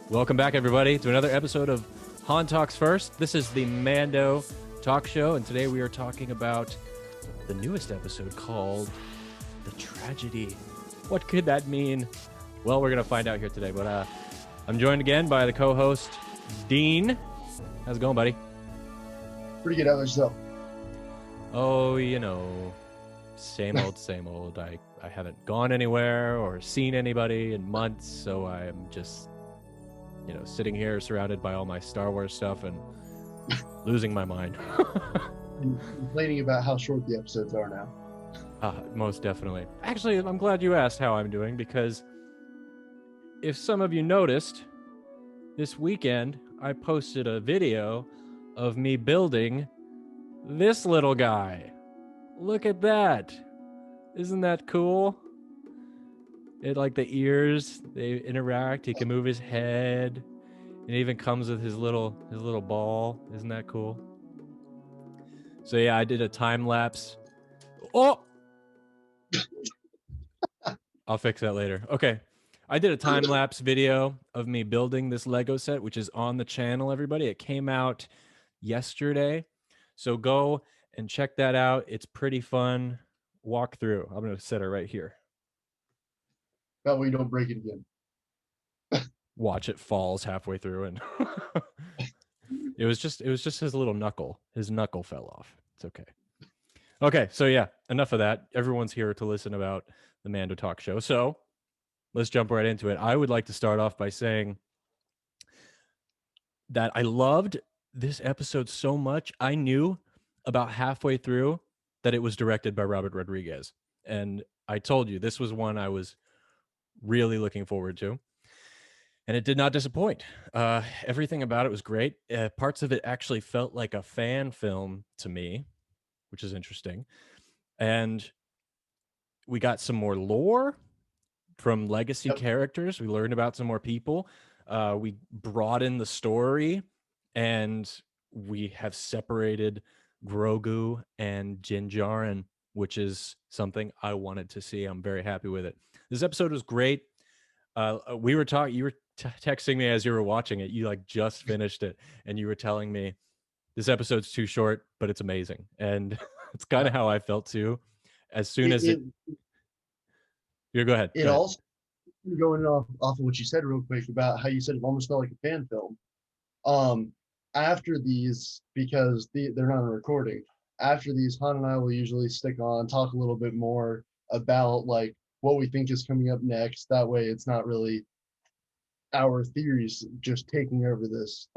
Welcome back, everybody, to another episode of Han Talks First. This is the Mando Talk Show, and today we are talking about the newest episode called The Tragedy. What could that mean? Well, we're going to find out here today, but I'm joined again by the co-host, Dean. How's it going, buddy? Pretty good at yourself. Oh, you know, same old, same old. I haven't gone anywhere or seen anybody in months, so I'm just, sitting here surrounded by all my Star Wars stuff and losing my mind. Complaining about how short the episodes are now. Most definitely. Actually, I'm glad you asked how I'm doing, because if some of you noticed, this weekend I posted a video of me building this little guy. Look at that. Isn't that cool? It, like, the ears, they interact. He can move his head. It even comes with his little ball. Isn't that cool? So yeah, I did a time lapse. Oh, I'll fix that later. Okay, I did a time lapse video of me building this Lego set, which is on the channel. Everybody, it came out yesterday, so go and check that out. It's pretty fun. Walk through. I'm gonna set it right here. That way you don't break it again. Watch it falls halfway through, and it was just his little knuckle. His knuckle fell off. It's okay. Okay, so yeah, enough of that. Everyone's here to listen about the Mando Talk Show, so let's jump right into it. I would like to start off by saying that I loved this episode so much. I knew about halfway through that it was directed by Robert Rodriguez, and I told you this was one I was really looking forward to, and it did not disappoint. Everything about it was great. Parts of it actually felt like a fan film to me, which is interesting. And we got some more lore from legacy characters. We learned about some more people. We broadened the story, and we have separated Grogu and Din Djarin, which is something I wanted to see. I'm very happy with it. This episode was great. We were talking. You were texting me as you were watching it. You just finished it, and you were telling me this episode's too short, but it's amazing. And it's kind of how I felt too. As soon as you go ahead. It also, going off of what you said real quick about how you said it almost felt like a fan film. After these, because they're not a recording, after these, Han and I will usually stick on, talk a little bit more about what we think is coming up next. That way it's not really our theories just taking over this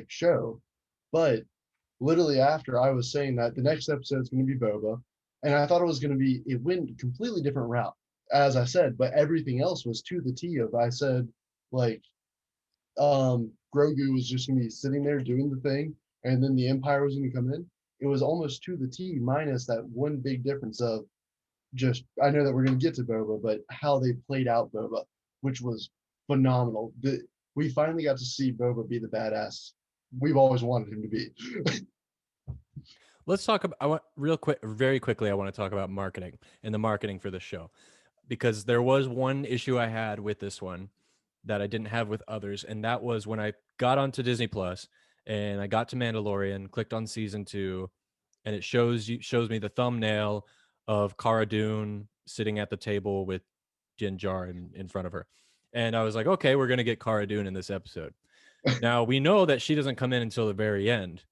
show. But literally after, I was saying that the next episode is going to be Boba, and I thought it went a completely different route, as I said, but everything else was to the T of, I said, Grogu was just going to be sitting there doing the thing, and then the Empire was going to come in. It was almost to the T, minus that one big difference of just, I know that we're going to get to Boba, but how they played out Boba, which was phenomenal. We finally got to see Boba be the badass we've always wanted him to be. Let's talk about, very quickly, I want to talk about marketing and the marketing for this show, because there was one issue I had with this one that I didn't have with others, and that was when I got onto Disney Plus and I got to Mandalorian, clicked on season 2, and it shows me the thumbnail of Cara Dune sitting at the table with Din Djarin in front of her. And I was like, okay, we're going to get Cara Dune in this episode. Now, we know that she doesn't come in until the very end.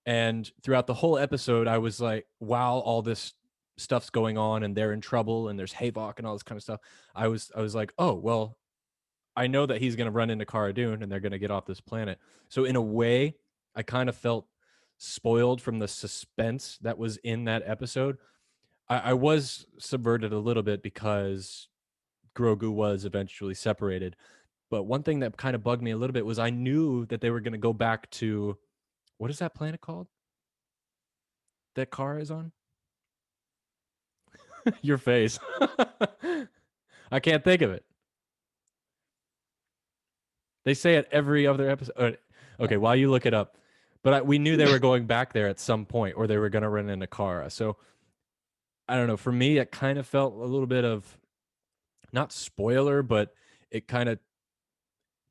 And throughout the whole episode, I was like, while all this stuff's going on and they're in trouble and there's Havok and all this kind of stuff, I was like, oh, well, I know that he's going to run into Cara Dune and they're going to get off this planet. So in a way, I kind of felt spoiled from the suspense that was in that episode. I was subverted a little bit because Grogu was eventually separated. But one thing that kind of bugged me a little bit was I knew that they were going to go back to, what is that planet called that Cara is on? Your face. I can't think of it. They say it every other episode. Okay, while you look it up. But we knew they were going back there at some point, or they were going to run into Cara. So I don't know. For me, it kind of felt a little bit of, not spoiler, but it kind of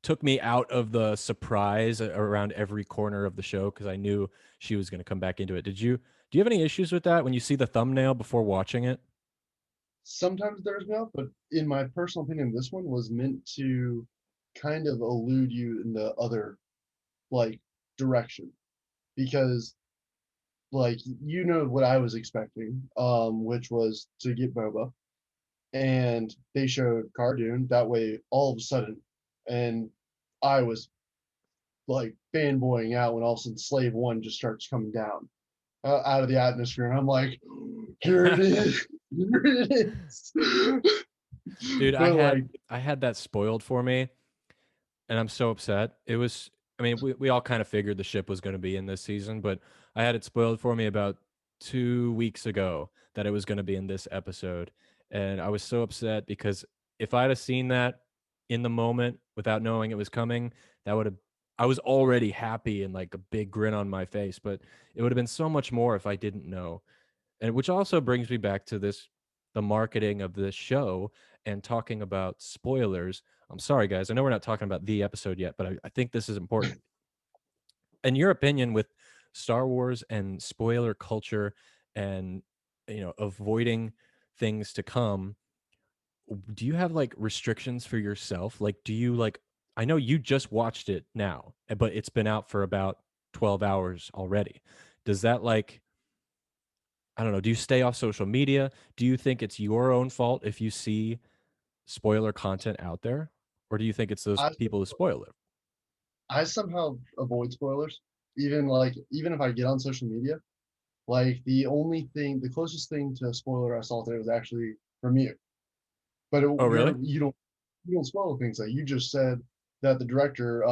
took me out of the surprise around every corner of the show because I knew she was going to come back into it. Do you have any issues with that when you see the thumbnail before watching it? Sometimes there's no, but in my personal opinion, this one was meant to kind of elude you in the other like direction because like you know what I was expecting, which was to get Boba, and they showed Cardoon that way all of a sudden, and I was like fanboying out when all of a sudden Slave One just starts coming down out of the atmosphere, and I'm like, here it is, here it is. Dude, But like, I had that spoiled for me, and I'm so upset. It was, I mean, we all kind of figured the ship was going to be in this season, but I had it spoiled for me about 2 weeks ago that it was going to be in this episode. And I was so upset because if I'd have seen that in the moment without knowing it was coming, that would have, I was already happy and like a big grin on my face, but it would have been so much more if I didn't know. And which also brings me back to this, the marketing of this show and talking about spoilers. I'm sorry, guys. I know we're not talking about the episode yet, but I think this is important. In your opinion, with Star Wars and spoiler culture and, avoiding things to come, do you have like restrictions for yourself? Like, do you like, I know you just watched it now, but it's been out for about 12 hours already. Does that like, I don't know, do you stay off social media? Do you think it's your own fault if you see spoiler content out there? Or do you think it's those I people who spoil it? I somehow avoid spoilers, even like even if I get on social media. Like the only thing, the closest thing to a spoiler I saw today was actually from you. But Oh, really? you don't spoil things. Like you just said that the director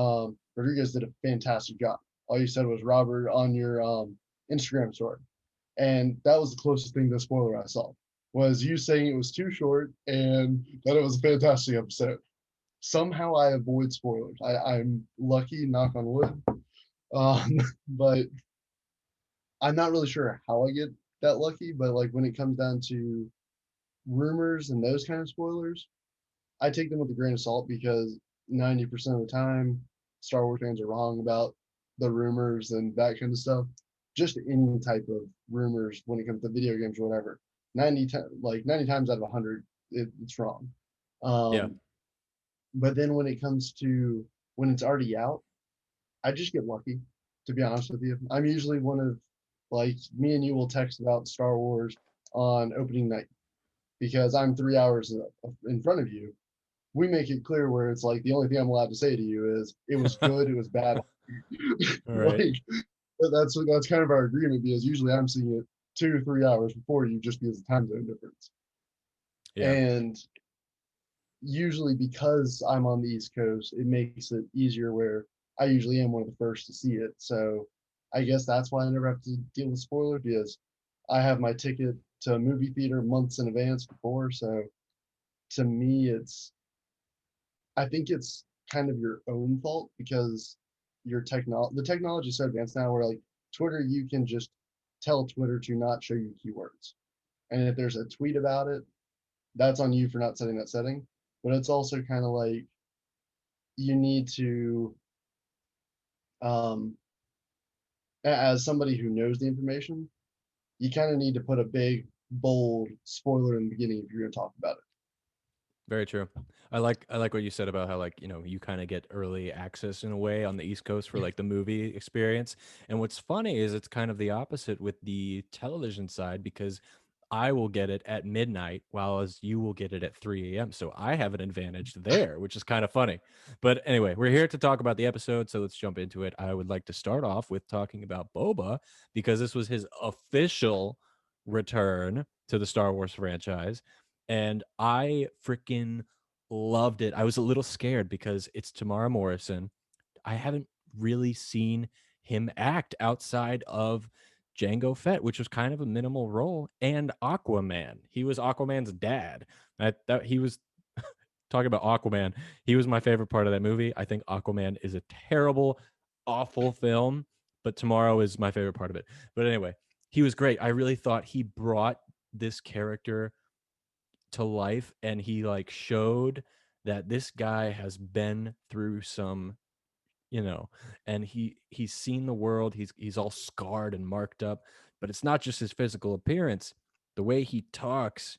Rodriguez did a fantastic job. All you said was Robert on your Instagram story, and that was the closest thing to a spoiler I saw. Was you saying it was too short and that it was a fantastic episode. Somehow I avoid spoilers. I'm lucky, knock on wood. Um, but I'm not really sure how I get that lucky. But like when it comes down to rumors and those kind of spoilers, I take them with a grain of salt because 90% of the time, Star Wars fans are wrong about the rumors and that kind of stuff. Just any type of rumors when it comes to video games or whatever. 90 times out of 100, it's wrong. Yeah. Um, but then when it comes to when it's already out, I just get lucky, to be honest with you. I'm usually one of like me and you will text about Star Wars on opening night because I'm 3 hours in front of you. We make it clear where it's like the only thing I'm allowed to say to you is it was good, it was bad. All right. Like that's kind of our agreement because usually I'm seeing it 2 or 3 hours before you just because of time zone difference. Yeah. And usually because I'm on the East Coast, it makes it easier where I usually am one of the first to see it. So I guess that's why I never have to deal with spoilers because I have my ticket to a movie theater months in advance before. So to me, I think it's kind of your own fault because the technology is so advanced now where like Twitter, you can just tell Twitter to not show you keywords. And if there's a tweet about it, that's on you for not setting that setting. But it's also kind of like you need to, um, as somebody who knows the information, you kind of need to put a big, bold spoiler in the beginning if you're going to talk about it. Very true. I like what you said about how like, you kind of get early access in a way on the East Coast for like the movie experience. And what's funny is it's kind of the opposite with the television side because I will get it at midnight while as you will get it at 3 a.m. So I have an advantage there, which is kind of funny. But anyway, we're here to talk about the episode, so let's jump into it. I would like to start off with talking about Boba because this was his official return to the Star Wars franchise and I freaking loved it. I was a little scared because it's Tamara Morrison. I haven't really seen him act outside of Django Fett, which was kind of a minimal role, and Aquaman. He was Aquaman's dad. That he was talking about Aquaman. He was my favorite part of that movie. I think Aquaman is a terrible, awful film, but Tomorrow is my favorite part of it. But anyway, he was great. I really thought he brought this character to life and he like showed that this guy has been through some, you know, and he's seen the world. He's all scarred and marked up, but it's not just his physical appearance. The way he talks,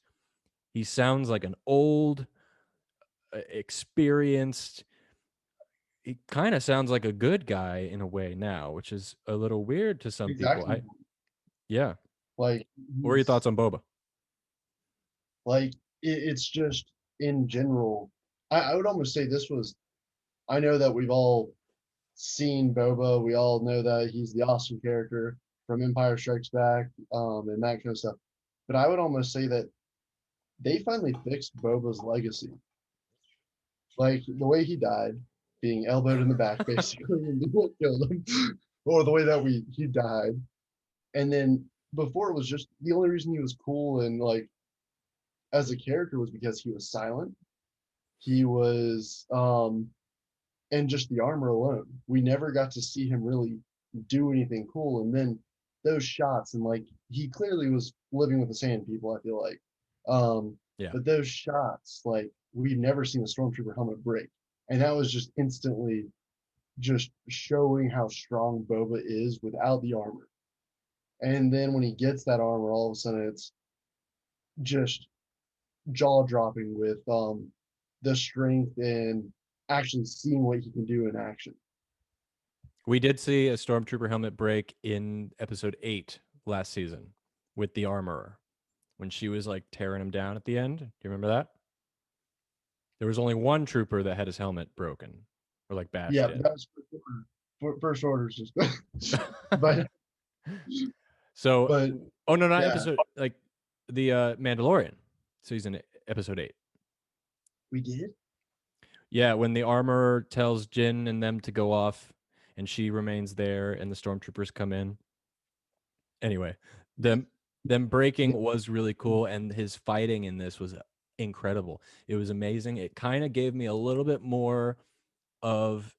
he sounds like an old, experienced. He kind of sounds like a good guy in a way now, which is a little weird to some people. Exactly. I Yeah. Like What are your he's thoughts on Boba? like it's just in general. I would almost say this was. I know that we've all seen Boba. We all know that he's the awesome character from Empire Strikes Back, and that kind of stuff. But I would almost say that they finally fixed Boba's legacy. Like the way he died, being elbowed in the back, basically, and people killed him, or the way that he died. And then before it was just the only reason he was cool and like as a character was because he was silent. He was and just the armor alone. We never got to see him really do anything cool. And then those shots, and like he clearly was living with the sand people, I feel like. Yeah. But those shots, like we've never seen a stormtrooper helmet break. And that was just instantly just showing how strong Boba is without the armor. And then when he gets that armor, all of a sudden it's just jaw dropping with the strength and actually seeing what he can do in action. We did see a stormtrooper helmet break in episode 8 last season with the armorer when she was like tearing him down at the end. Do you remember that? There was only one trooper that had his helmet broken or like bashed Yeah, in. that was first order system. but So, but oh no, not yeah, episode like the Mandalorian season episode 8. we did. Yeah, when the armorer tells Jin and them to go off and she remains there and the stormtroopers come in. Anyway, them breaking Yeah, was really cool and his fighting in this was incredible. It was amazing. It kind of gave me a little bit more of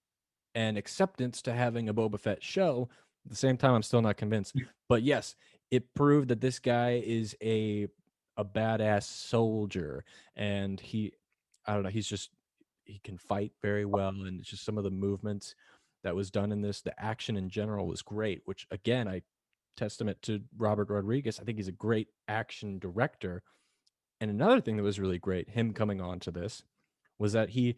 an acceptance to having a Boba Fett show. At the same time, I'm still not convinced. But yes, it proved that this guy is a badass soldier, and I don't know, he can fight very well, and it's just some of the movements that was done in this. The action in general was great, which again, I testament to Robert Rodriguez. I think he's a great action director. And another thing that was really great, him coming on to this, was that he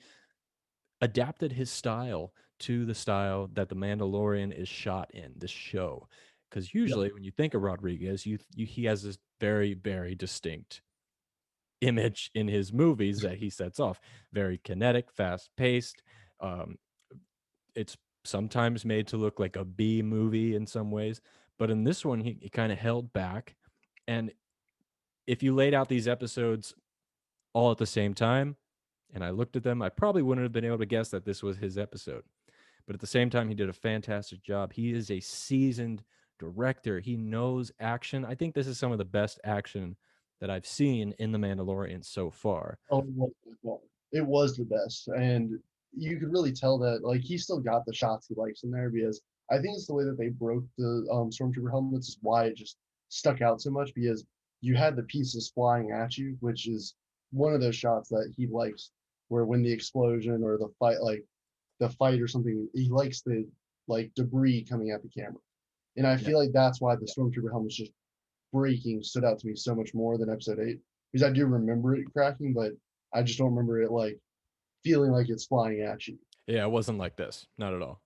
adapted his style to the style that the Mandalorian is shot in this show. Because yeah, usually when you think of Rodriguez, he has this very, very distinct image in his movies that he sets off. Very kinetic, fast paced. Um, it's sometimes made to look like a B movie in some ways. But in this one, he kind of held back. And if you laid out these episodes all at the same time, and I looked at them, I probably wouldn't have been able to guess that this was his episode. But at the same time, he did a fantastic job. He is a seasoned director. He knows action. I think this is some of the best action that I've seen in The Mandalorian so far. oh, it was the best, and you could really tell that like he still got the shots he likes in there because I think it's the way that they broke the stormtrooper helmets is why it just stuck out so much because you had the pieces flying at you, which is one of those shots that he likes, where when the explosion or the fight or something, he likes the like debris coming at the camera. And I Yeah. feel like that's why the stormtrooper helmet's just breaking stood out to me so much more than episode 8 because I do remember it cracking, but I just don't remember it like feeling like it's flying at you. Yeah, it wasn't like this. Not at all.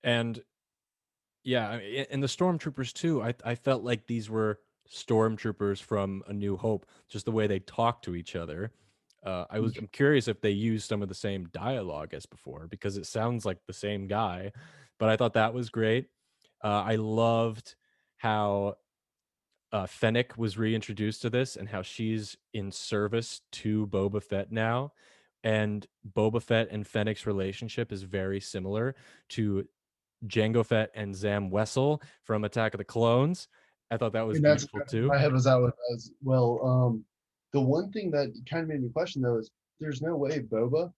And yeah, and the stormtroopers too. I felt like these were stormtroopers from A New Hope, just the way they talk to each other. I'm curious if they used some of the same dialogue as before because it sounds like the same guy. But I thought that was great. I loved how Fennec was reintroduced to this and how she's in service to Boba Fett now. And Boba Fett and Fennec's relationship is very similar to Django Fett and Zam Wessel from Attack of the Clones. I thought that was And that's beautiful my too. head was out with as well. The one thing that kind of made me question though is there's no way Boba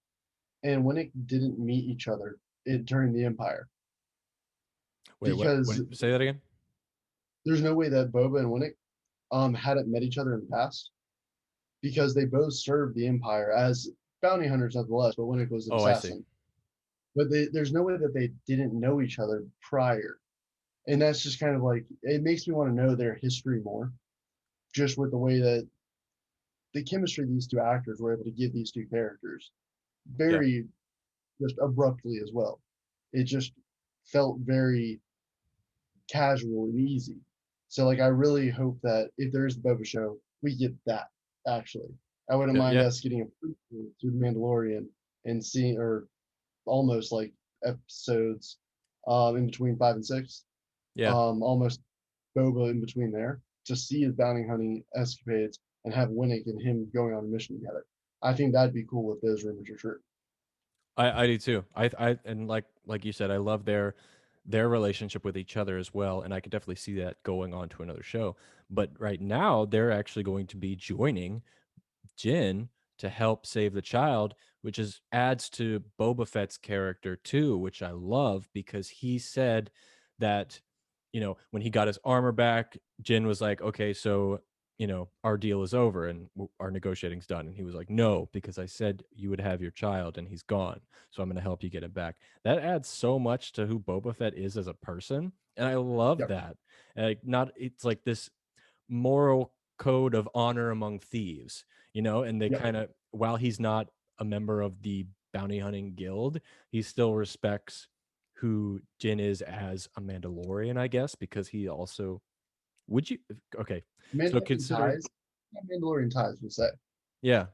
and Winnick didn't meet each other during the Empire Wait, what? because Say that again. there's no way that Boba and Winnick hadn't met each other in the past because they both served the Empire as bounty hunters nonetheless, but Winnick was an Oh, I see. assassin. But there's no way that they didn't know each other prior. And that's just kind of like, it makes me want to know their history more, just with the way that the chemistry these two actors were able to give these two characters Yeah. very just abruptly as well. It just felt very casual and easy. So like I really hope that if there is the Boba show, we get that actually. I wouldn't Yeah. mind Yeah. us getting a prequel to the Mandalorian and seeing or almost like episodes in between 5 and 6. Yeah. Almost Boba in between there to see his bounty hunting escapades and have Winnick and him going on a mission together. I think that'd be cool if those rumors are true. I do too. And like you said, I love their relationship with each other as well, and I could definitely see that going on to another show. But right now, they're actually going to be joining Jin to help save the child, which is adds to Boba Fett's character too, which I love because he said that, when he got his armor back, Jin was like, "Okay, so, our deal is over and our negotiating's done." And he was like, "No, because I said you would have your child and he's gone. So I'm going to help you get it back." That adds so much to who Boba Fett is as a person, and I love Yep. that. Like not it's like this moral code of honor among thieves, and they Yep. kind of, while he's not a member of the bounty hunting guild, he still respects who Jin is as a Mandalorian, I guess, because he also would you okay. So Mandalorian consider ties. Mandalorian ties, we'll say. yeah,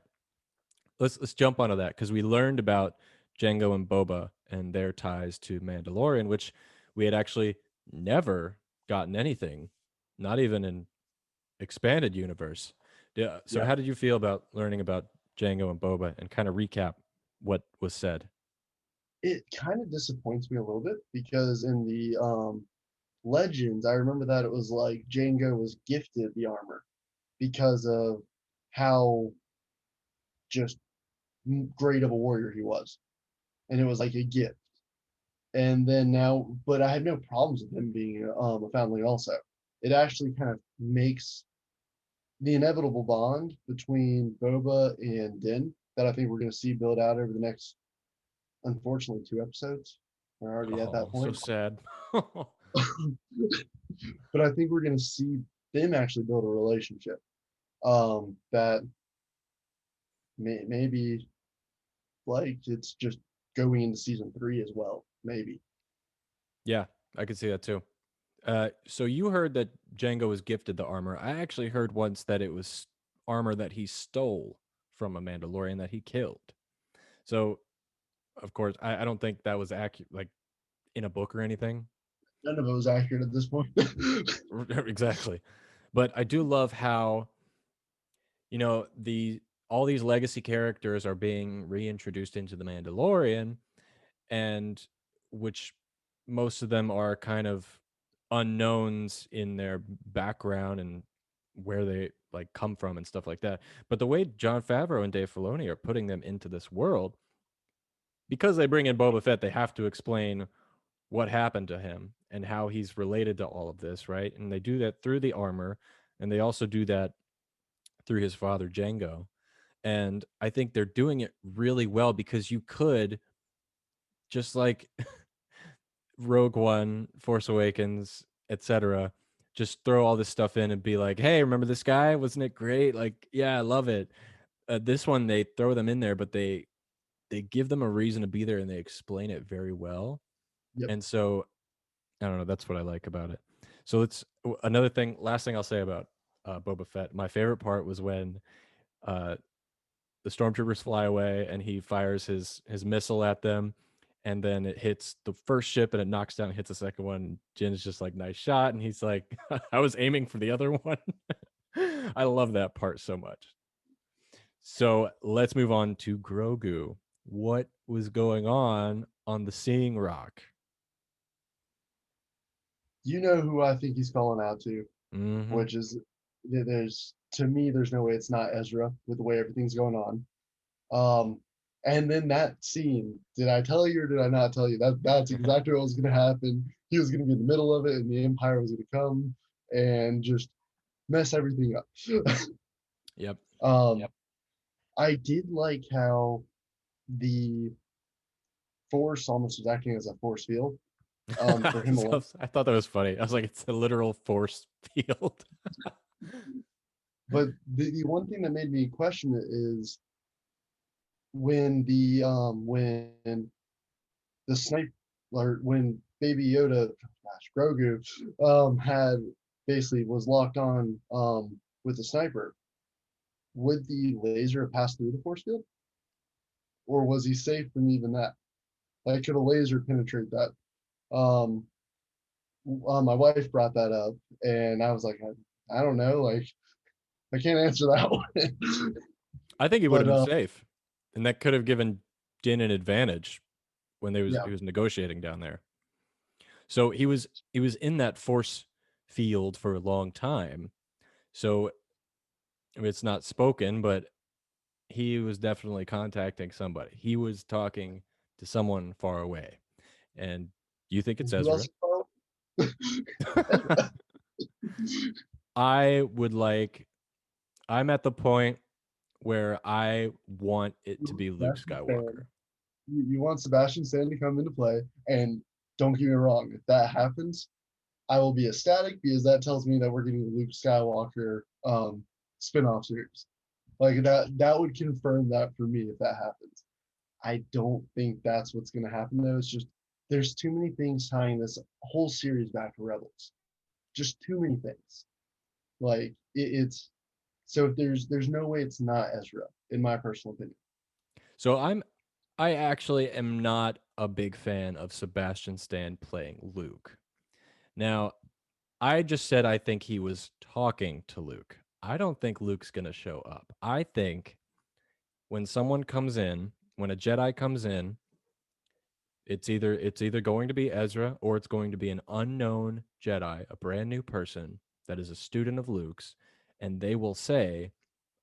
let's jump onto that because we learned about Django and Boba and their ties to Mandalorian, which we had actually never gotten anything, not even in expanded universe. Yeah. So Yep. how did you feel about learning about Django and Boba and kind of recap what was said? It kind of disappoints me a little bit because in the Legends, I remember that it was like Django was gifted the armor because of how just great of a warrior he was. And it was like a gift. And then now, but I had no problems with him being a foundling also. It actually kind of makes the inevitable bond between Boba and Din that I think we're going to see build out over the next, unfortunately, 2 episodes. We're already at that Oh, so point. sad. But I think we're going to see them actually build a relationship that maybe like it's just going into season 3 as well. Maybe. Yeah, I could see that too. So you heard that Django was gifted the armor. I actually heard once that it was armor that he stole from a Mandalorian that he killed. So of course, I don't think that was accurate, like in a book or anything. None of it was accurate at this point. Exactly. But I do love how the all these legacy characters are being reintroduced into the Mandalorian, and which most of them are kind of unknowns in their background and where they like come from and stuff like that. But the way John Favreau and Dave Filoni are putting them into this world, because they bring in Boba Fett, they have to explain what happened to him and how he's related to all of this, right? And they do that through the armor, and they also do that through his father Django. And I think they're doing it really well because you could just like Rogue One, Force Awakens, etc. Just throw all this stuff in and be like, "Hey, remember this guy? Wasn't it great? Like, yeah, I love it." This one, they throw them in there, but they give them a reason to be there and they explain it very well. Yep. And so I don't know. That's what I like about it. So it's another thing. Last thing I'll say about Boba Fett. My favorite part was when uh, the stormtroopers fly away and he fires his missile at them, and then it hits the first ship and it knocks down and hits the second one. Jin's just like, "Nice shot," and he's like, "I was aiming for the other one." I love that part so much. So let's move on to Grogu. What was going on the Seeing Rock? You know who I think he's calling out to, Hmm. which is there's to me there's no way it's not Ezra with the way everything's going on. Um, and then that scene, did I tell you or did I not tell you? That's exactly what was going to happen. He was going to be in the middle of it, and the Empire was going to come and just mess everything up. Yep. Yep. I did like how the force almost was acting as a force field for him alone. So I thought that was funny. I was like, it's a literal force field. But the one thing that made me question it is when the snipe or when Baby Yoda, gosh, Grogu, had basically was locked on with the sniper, would the laser have passed through the force field, or was he safe from even that? Like, could a laser penetrate that? Um, my wife brought that up, and I was like, I don't know, like I can't answer that one. I think he would have But been safe, and that could have given Din an advantage when yeah, he was negotiating down there. So he was in that force field for a long time. So I mean, it's not spoken, but he was definitely contacting somebody. He was talking to someone far away. And you think it's who Ezra? else? Ezra. I would like I'm at the point where I want it to be Luke Sebastian Stan. Skywalker. You want Sebastian Stan to come into play, and don't get me wrong, if that happens, I will be ecstatic because that tells me that we're getting a Luke Skywalker spin-off series. Like that would confirm that for me if that happens. I don't think that's what's gonna happen though. It's just there's too many things tying this whole series back to Rebels. Just too many things. Like it's so if there's no way it's not Ezra, in my personal opinion. So I actually am not a big fan of Sebastian Stan playing Luke. Now, I just said I think he was talking to Luke. I don't think Luke's going to show up. I think when someone comes in, when a Jedi comes in, it's either going to be Ezra or it's going to be an unknown Jedi, a brand new person that is a student of Luke's, and they will say,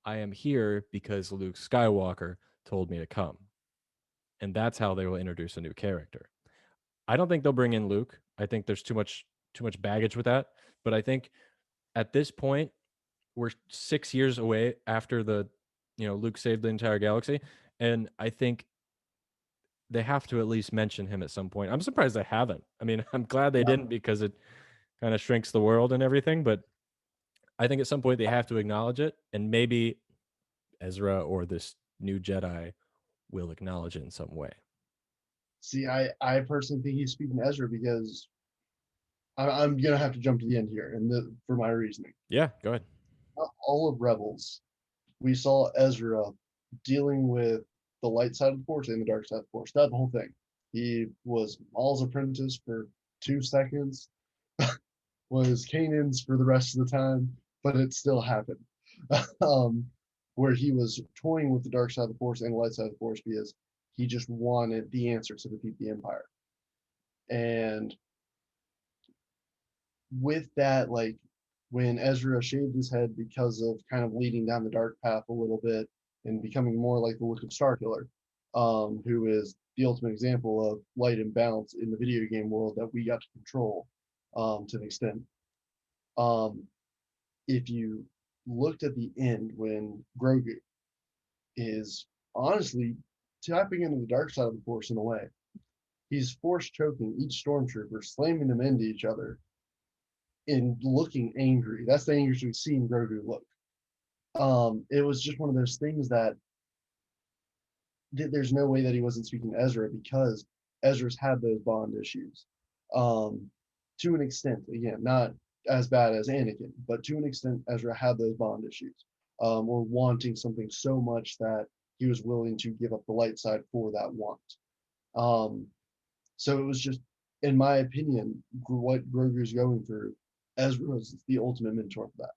"I am here because Luke Skywalker told me to come." And that's how they will introduce a new character. I don't think they'll bring in Luke. I think there's too much baggage with that, but I think at this point we're 6 years away after Luke saved the entire galaxy, and I think they have to at least mention him at some point. I'm surprised they haven't. I mean, I'm glad they Yeah. didn't because it kind of shrinks the world and everything, but I think at some point they have to acknowledge it, and maybe Ezra or this new Jedi will acknowledge it in some way. See, I personally think he's speaking to Ezra because I'm gonna have to jump to the end here, and for my reasoning, Yeah, go ahead. all of Rebels, we saw Ezra dealing with the light side of the Force and the dark side of the Force. That whole thing. He was Maul's apprentice for 2 seconds, was Kanan's for the rest of the time, but it still happened. um, where he was toying with the dark side of the Force and the light side of the Force because he just wanted the answer to defeat the Empire. And with that, like when Ezra shaved his head because of kind of leading down the dark path a little bit and becoming more like the look of Starkiller, who is the ultimate example of light and balance in the video game world that we got to control to an extent. Um, if you looked at the end when Grogu is honestly tapping into the dark side of the Force in a way, he's force choking each stormtrooper, slamming them into each other, and looking angry. That's the angriest we've seen Grogu look. It was just one of those things that there's no way that he wasn't speaking to Ezra because Ezra's had those bond issues. Um, to an extent, again, not as bad as Anakin, but to an extent, Ezra had those bond issues, or wanting something so much that he was willing to give up the light side for that want. Um, so it was just, in my opinion, what Grogu's going through, Ezra was the ultimate mentor for that.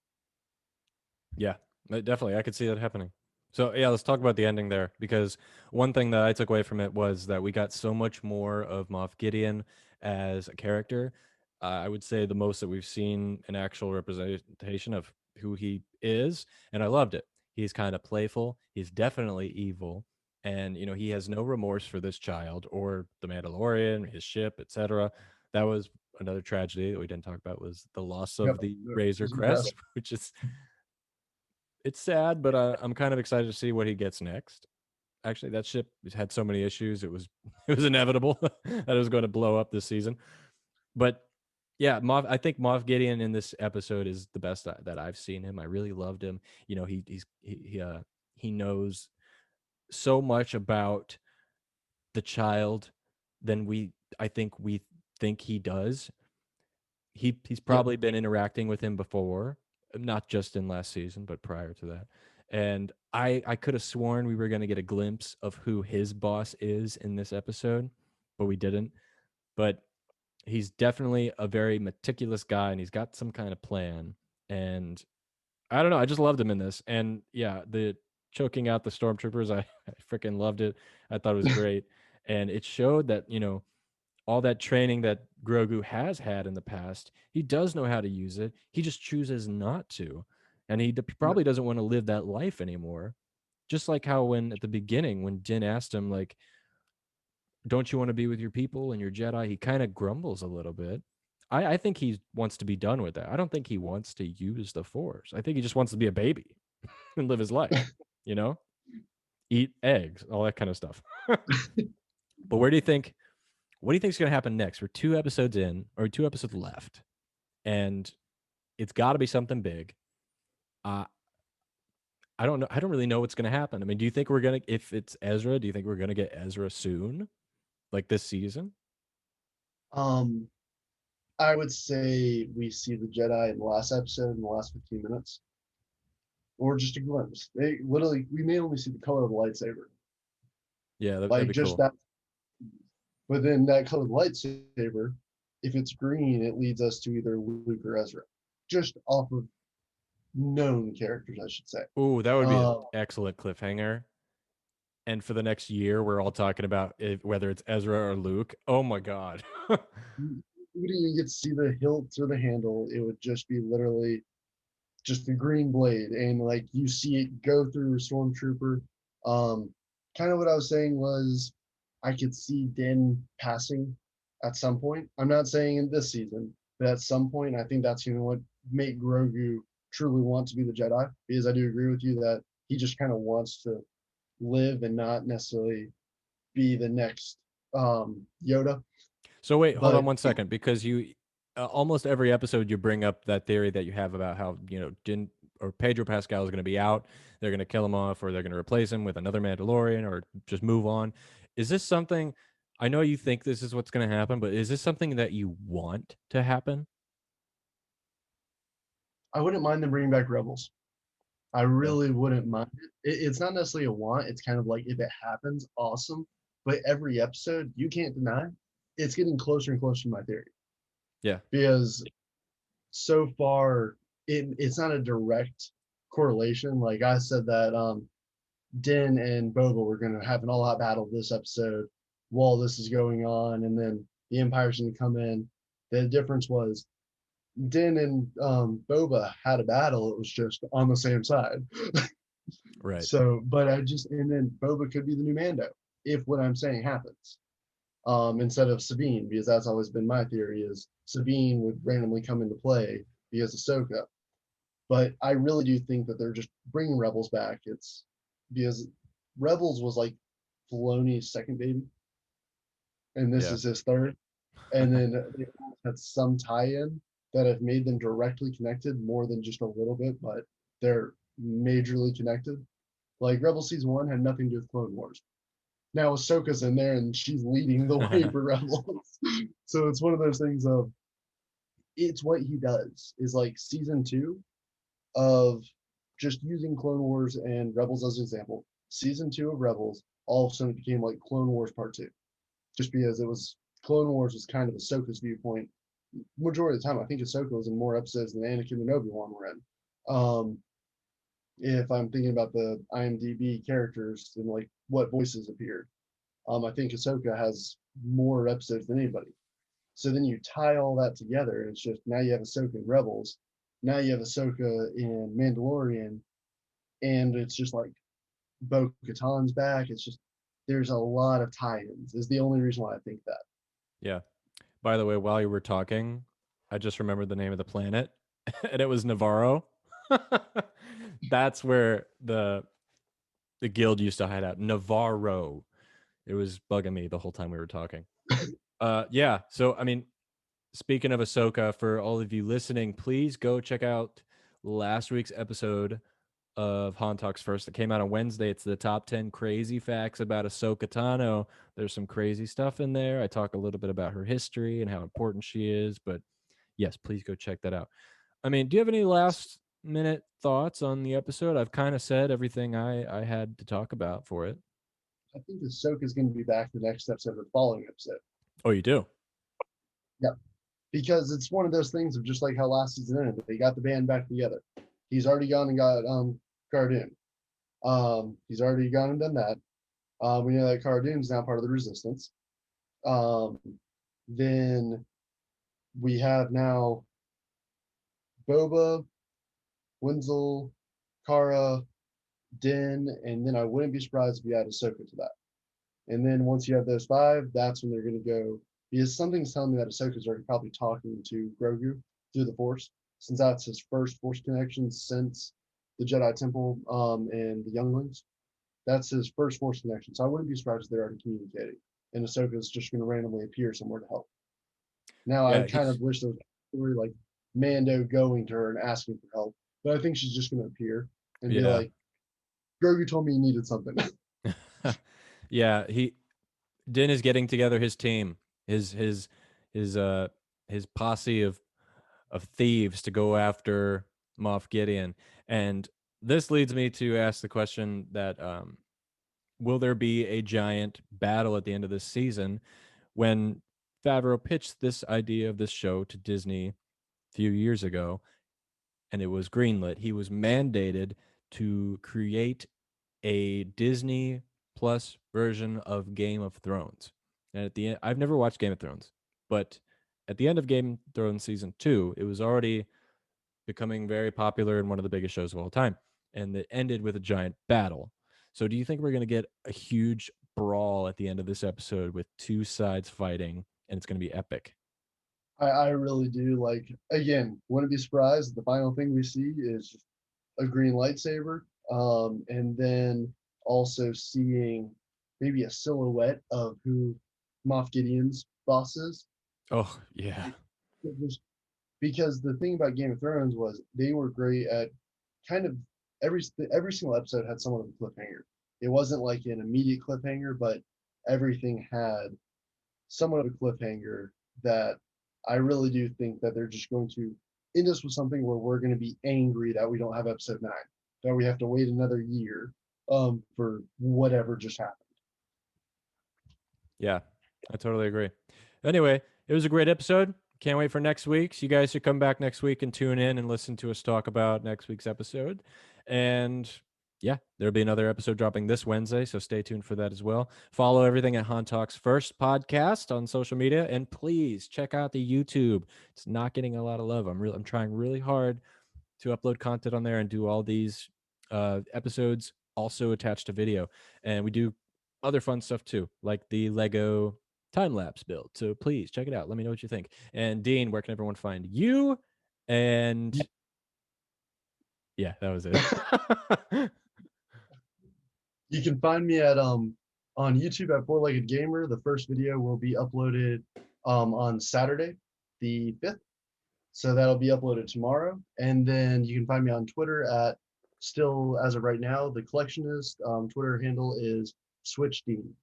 Yeah, definitely. I could see that happening. So yeah, let's talk about the ending there because one thing that I took away from it was that we got so much more of Moff Gideon as a character. I would say the most that we've seen an actual representation of who he is, and I loved it. He's kind of playful. He's definitely evil, and he has no remorse for this child or the Mandalorian, his ship, etc. That was another tragedy that we didn't talk about was the loss Yep, of the it Razor was incredible. Crest, which is it's sad, but I'm kind of excited to see what he gets next. Actually, that ship had so many issues. It was it was inevitable that it was going to blow up this season. But yeah, I think Moff Gideon in this episode is the best that I've seen him. I really loved him. You know, he knows so much about the child than I think we think he does. He's Yep. probably been interacting with him before, not just in last season, but prior to that. And I could have sworn we were going to get a glimpse of who his boss is in this episode, but we didn't. But he's definitely a very meticulous guy, and he's got some kind of plan. And I don't know, I just loved him in this. And yeah, the choking out the stormtroopers, I freaking loved it. I thought it was great, and it showed that all that training that Grogu has had in the past, he does know how to use it. He just chooses not to. And he Yep. probably doesn't want to live that life anymore. Just like how when at the beginning, when Din asked him, like, don't you want to be with your people and your Jedi? He kind of grumbles a little bit. I think he wants to be done with that. I don't think he wants to use the Force. I think he just wants to be a baby and live his life, you know? Eat eggs, all that kind of stuff. But what do you think is going to happen next? We're 2 episodes in, or 2 episodes left, and it's got to be something big. Uh, I don't know. I don't really know what's going to happen. I mean, do you think we're gonna, if it's Ezra, do you think we're gonna get Ezra soon, like this season? Um, I would say we see the Jedi in the last episode in the last 15 minutes, or just a glimpse. They literally, we may only see the color of the lightsaber, Yeah, that'd like be just cool. that. But then that color of the lightsaber, if it's green, it leads us to either Luke or Ezra, just off of known characters, I should say. Ooh, that would be an Uh, excellent cliffhanger. And for the next year, we're all talking about whether it's Ezra or Luke. Oh my god. you wouldn't even get to see the hilt or the handle. It would just be literally just the green blade, and like you see it go through a stormtrooper. Um, Kind of what I was saying was I could see Din passing at some point. I'm not saying in this season, but at some point, I think that's what make Grogu truly want to be the Jedi. Because I do agree with you that he just kind of wants to live and not necessarily be the next Yoda. So wait, hold on But 1 second, because you almost every episode you bring up that theory that you have about how Din or Pedro Pascal is going to be out. They're going to kill him off, or they're going to replace him with another Mandalorian, or just move on. Is this something? I know you think this is what's going to happen, but is this something that you want to happen? I wouldn't mind them bringing back Rebels. I Yeah. really wouldn't mind it. It's not necessarily a want. It's kind of like if it happens, awesome. But every episode, you can't deny it's getting closer and closer to my theory Yeah. because so far it's not a direct correlation. Like I said that Din and Boba were going to have an all-out battle this episode while this is going on, and then the Empire's going to come in. The difference was Din and Boba had a battle. It was just on the same side. Right. So, but I just, and then Boba could be the new Mando if what I'm saying happens, instead of Sabine, because that's always been my theory is Sabine would randomly come into play because Ahsoka. But I really do think that they're just bringing Rebels back. It's because Rebels was like Filoni's second baby, and this Yeah. is his third. And then they had some tie-in that have made them directly connected more than just a little bit, but they're majorly connected. Like Rebel season one had nothing to do with Clone Wars. Now Ahsoka's in there and she's leading the way for Rebels. So it's one of those things of it's what he does is like season two of just using Clone Wars and Rebels as an example. Season two of Rebels all of a sudden became like Clone Wars Part Two, just because it was Clone Wars was kind of Ahsoka's viewpoint. Majority of the time, I think Ahsoka was in more episodes than Anakin and Obi-Wan were in. If I'm thinking about the IMDb characters and like what voices appeared, I think Ahsoka has more episodes than anybody. So then you tie all that together, and it's just now you have Ahsoka in Rebels, now you have Ahsoka in Mandalorian, and it's just like Bo Katan's back. It's just there's a lot of tie-ins. Is the only reason why I think that. Yeah. By the way, while you were talking, I just remembered the name of the planet, and it was Navarro. That's where The guild used to hide out. Navarro. It was bugging me the whole time we were talking. Yeah. So I mean, speaking of Ahsoka, for all of you listening, please go check out last week's episode of Han Talks First. It came out on Wednesday. It's the top 10 crazy facts about Ahsoka Tano. There's some crazy stuff in there. I talk a little bit about her history and how important she is. But yes, please go check that out. I mean, do you have any last minute thoughts on the episode? I've kind of said everything I had to talk about for it. I think Ahsoka's going to be back the next episode or the following episode. Oh, you do? Yep. Because it's one of those things of just like how last season ended. They got the band back together. He's already gone and got Cardoon. He's already gone and done that. We know that Cardoon's now part of the Resistance. Then we have now Boba, Wenzel, Kara, Din, and then I wouldn't be surprised if you add Ahsoka to that. And then once you have those five, that's when they're going to go. Because something's telling me that Ahsoka's already probably talking to Grogu through the Force, since that's his first Force connection since the Jedi Temple and the Younglings. That's his first Force connection. So I wouldn't be surprised if they're already communicating. And Ahsoka's just going to randomly appear somewhere to help. Now, I Yeah. kind of wish there was a story like Mando going to her and asking for help, but I think she's just going to appear and be Yeah. like, Grogu told me he needed something. Yeah. Din is getting together his team, his his posse of thieves to go after Moff Gideon. And this leads me to ask the question that will there be a giant battle at the end of this season? When Favreau pitched this idea of this show to Disney a few years ago, and it was greenlit, he was mandated to create a Disney Plus version of Game of Thrones. And at the end, I've never watched Game of Thrones, but at the end of Game of Thrones season 2, it was already becoming very popular and one of the biggest shows of all time. And it ended with a giant battle. So do you think we're going to get a huge brawl at the end of this episode with two sides fighting and it's going to be epic? I really do. Like, again, wouldn't be surprised if the final thing we see is a green lightsaber. And then also seeing maybe a silhouette of who Moff Gideon's boss is. Oh, yeah. Just because the thing about Game of Thrones was they were great at kind of every single episode had somewhat of a cliffhanger. It wasn't like an immediate cliffhanger, but everything had somewhat of a cliffhanger that I really do think that they're just going to end us with something where we're going to be angry that we don't have episode 9, that we have to wait another year for whatever just happened. Yeah, I totally agree. Anyway, it was a great episode. Can't wait for next week's. You guys should come back next week and tune in and listen to us talk about next week's episode. And yeah, there'll be another episode dropping this Wednesday, so stay tuned for that as well. Follow everything at Han Talks First podcast on social media, and please check out the YouTube. It's not getting a lot of love. I'm trying really hard to upload content on there and do all these episodes also attached to video, and we do other fun stuff too, like the Lego time lapse build. So please check it out. Let me know what you think. And Dean, where can everyone find you? And yeah, that was it. You can find me at on YouTube at Four Legged Gamer. The first video will be uploaded on Saturday, the 5th. So that'll be uploaded tomorrow. And then you can find me on Twitter at still as of right now, the collectionist. Twitter handle is Switch Dean.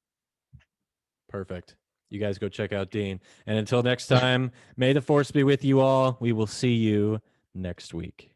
Perfect. You guys go check out Dean. And until next time, may the force be with you all. We will see you next week.